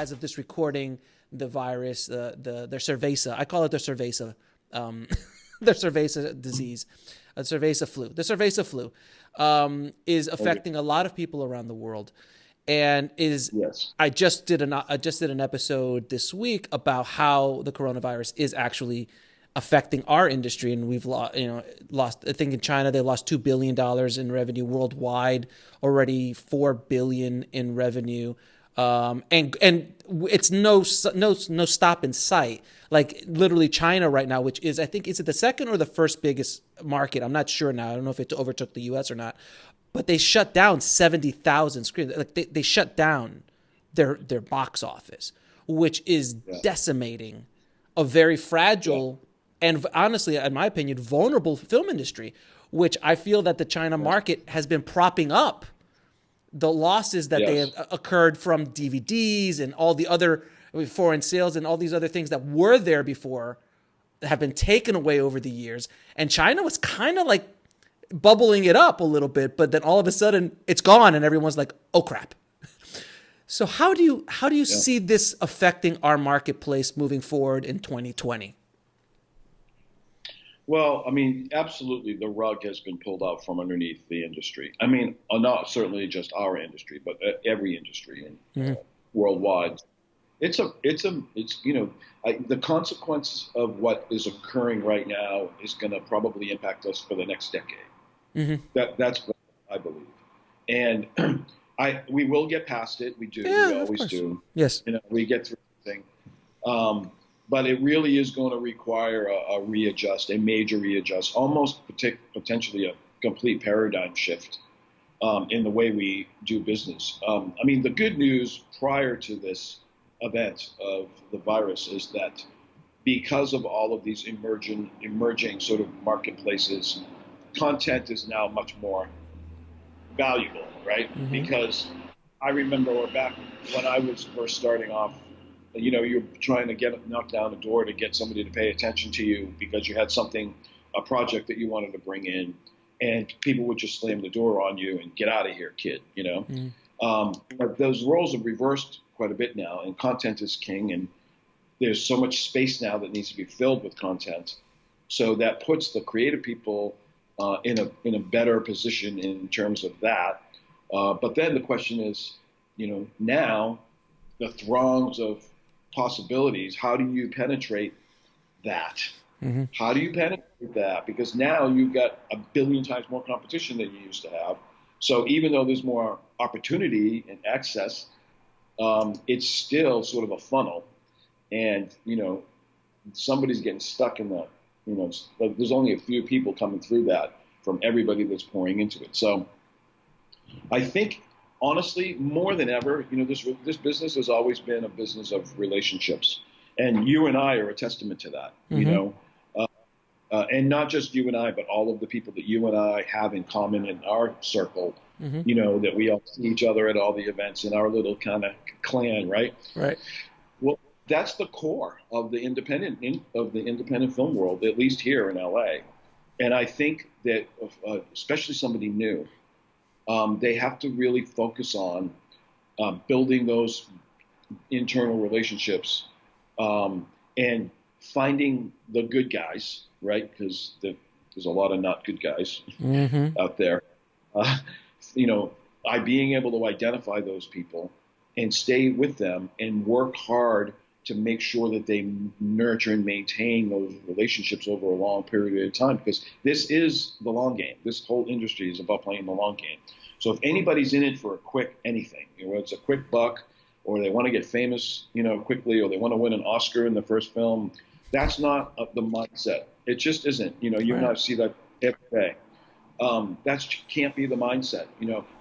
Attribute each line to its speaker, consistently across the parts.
Speaker 1: as of this recording, the virus, their cerveza, I call it their cerveza, their cerveza disease, cerveza flu. The cerveza flu is affecting a lot of people around the world, and
Speaker 2: Yes.
Speaker 1: I just did an episode this week about how the coronavirus is actually affecting our industry, and we've lost. I think in China they lost $2 billion in revenue worldwide, already $4 billion in revenue, and it's no stop in sight. Like literally China right now, which is, I think, is it the second or the first biggest market? I'm not sure now. I don't know if it overtook the U.S. or not, but they shut down 70,000 screens. Like they shut down their box office, which is
Speaker 2: Yeah.
Speaker 1: decimating a very
Speaker 2: Yeah.
Speaker 1: fragile and honestly, in my opinion, vulnerable film industry, which I feel that the China
Speaker 2: Yes.
Speaker 1: market has been propping up the losses that they have
Speaker 2: Yes.
Speaker 1: occurred from DVDs and all the other foreign sales and all these other things that were there before have been taken away over the years. And China was kind of like bubbling it up a little bit, but then all of a sudden it's gone and everyone's like, oh crap. So how do you
Speaker 2: Yeah.
Speaker 1: see this affecting our marketplace moving forward in 2020?
Speaker 2: Well, I mean, absolutely, the rug has been pulled out from underneath the industry. I mean, not certainly just our industry, but every industry and worldwide. The consequences of what is occurring right now is going to probably impact us for the next decade.
Speaker 1: Mm-hmm.
Speaker 2: That's what I believe, and we will get past it. We do. We
Speaker 1: Yeah, of
Speaker 2: always
Speaker 1: course.
Speaker 2: do.
Speaker 1: Yes.
Speaker 2: We get through everything. But it really is going to require a major readjust, almost potentially a complete paradigm shift in the way we do business. I mean, the good news prior to this event of the virus is that because of all of these emerging sort of marketplaces, content is now much more valuable, right?
Speaker 1: Mm-hmm.
Speaker 2: Because I remember back when I was first starting off, you're trying to knock down the door to get somebody to pay attention to you because you had a project that you wanted to bring in, and people would just slam the door on you and get out of here, kid. But those roles have reversed quite a bit now, and content is king, and there's so much space now that needs to be filled with content. So that puts the creative people in a better position in terms of that. But then the question is, now the throngs of possibilities, how do you penetrate that?
Speaker 1: Mm-hmm.
Speaker 2: How do you penetrate that? Because now you've got a billion times more competition than you used to have. So even though there's more opportunity and access, it's still sort of a funnel. And, somebody's getting stuck in that, there's only a few people coming through that from everybody that's pouring into it. So I think, honestly, more than ever, this business has always been a business of relationships, and you and I are a testament to that.
Speaker 1: Mm-hmm.
Speaker 2: And not just you and I, but all of the people that you and I have in common in our circle.
Speaker 1: Mm-hmm.
Speaker 2: That we all see each other at all the events in our little kind of clan, right?
Speaker 1: Right.
Speaker 2: Well, that's the core of the independent film world, at least here in LA. And I think that, especially somebody new, they have to really focus on building those internal relationships and finding the good guys, right? Because there's a lot of not good guys
Speaker 1: Mm-hmm.
Speaker 2: out there. By being able to identify those people and stay with them and work hard to make sure that they nurture and maintain those relationships over a long period of time, because this is the long game. This whole industry is about playing the long game. So if anybody's in it for a quick anything, it's a quick buck, or they want to get famous, quickly, or they want to win an Oscar in the first film, that's not the mindset. It just isn't. You and I see that every day. That can't be the mindset.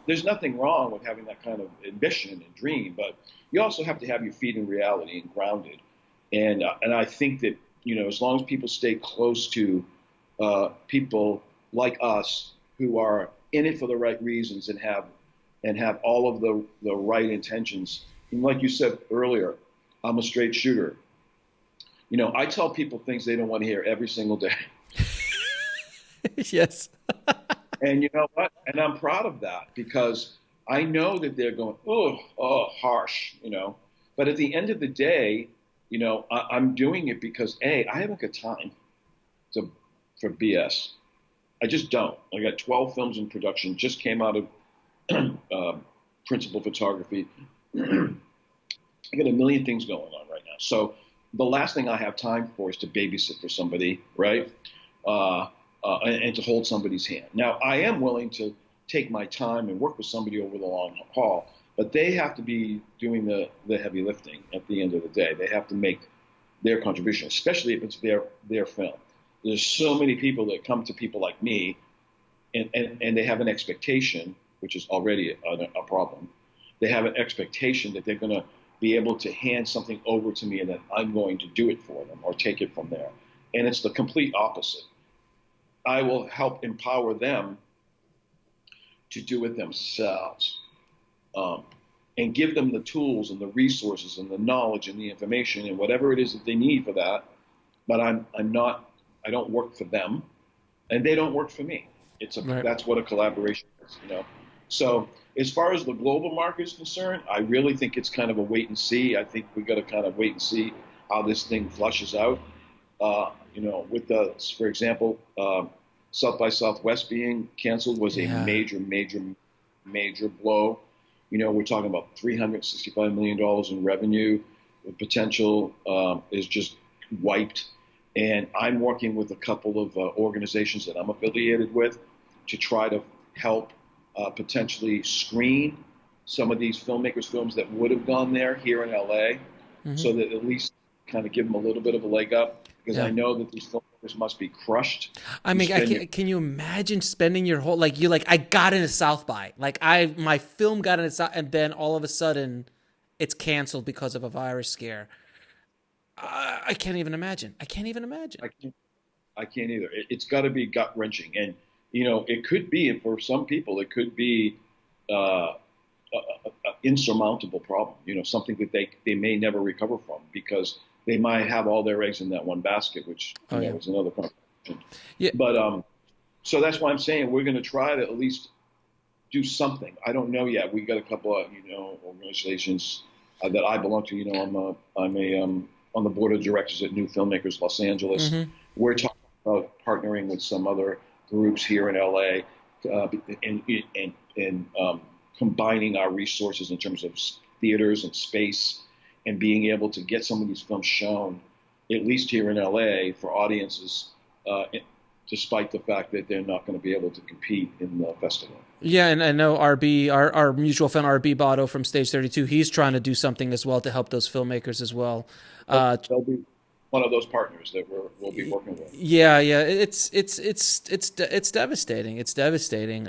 Speaker 2: There's nothing wrong with having that kind of ambition and dream, but you also have to have your feet in reality and grounded. And I think that as long as people stay close to people like us who are in it for the right reasons and have all of the right intentions. And like you said earlier, I'm a straight shooter. I tell people things they don't want to hear every single day.
Speaker 1: Yes.
Speaker 2: And you know what? And I'm proud of that because I know that they're going, oh, harsh, But at the end of the day, I'm doing it because I haven't got time for BS. I just don't. I got 12 films in production. Just came out of principal photography. I got a million things going on right now. So the last thing I have time for is to babysit for somebody, right? And to hold somebody's hand. Now, I am willing to take my time and work with somebody over the long haul, but they have to be doing the heavy lifting at the end of the day. They have to make their contribution, especially if it's their film. There's so many people that come to people like me, and they have an expectation, which is already a problem. They have an expectation that they're going to be able to hand something over to me and that I'm going to do it for them or take it from there. And it's the complete opposite. I will help empower them to do it themselves, and give them the tools and the resources and the knowledge and the information and whatever it is that they need for that. But I don't work for them, and they don't work for me.
Speaker 1: Right.
Speaker 2: That's what a collaboration is. So as far as the global market is concerned, I really think it's kind of a wait and see. I think we got to kind of wait and see how this thing flushes out. For example, South by Southwest being canceled was a major, major, major blow. We're talking about $365 million in revenue. The potential is just wiped. And I'm working with a couple of organizations that I'm affiliated with to try to help potentially screen some of these filmmakers' films that would have gone there here in LA, so that at least kind of give them a little bit of a leg up, because I know that these filmmakers must be crushed.
Speaker 1: I mean, can you imagine spending your whole, I got into South by, my film got into South, and then all of a sudden it's canceled because of a virus scare. I can't even imagine. I can't
Speaker 2: either. It's got to be gut wrenching. And, it could be, for some people, it could be an insurmountable problem, something that they may never recover from, because they might have all their eggs in that one basket, which is another conversation.
Speaker 1: Yeah.
Speaker 2: But so that's why I'm saying we're going to try to at least do something. I don't know yet. We got a couple of organizations that I belong to. I'm on the board of directors at New Filmmakers Los Angeles. We're talking about partnering with some other groups here in LA, and combining our resources in terms of theaters and space, and being able to get some of these films shown, at least here in LA, for audiences, despite the fact that they're not going to be able to compete in the festival.
Speaker 1: Yeah, and I know RB, our mutual friend RB Botto from Stage 32, he's trying to do something as well to help those filmmakers as well.
Speaker 2: They'll be one of those partners that we'll be working with.
Speaker 1: Yeah, it's devastating. It's devastating.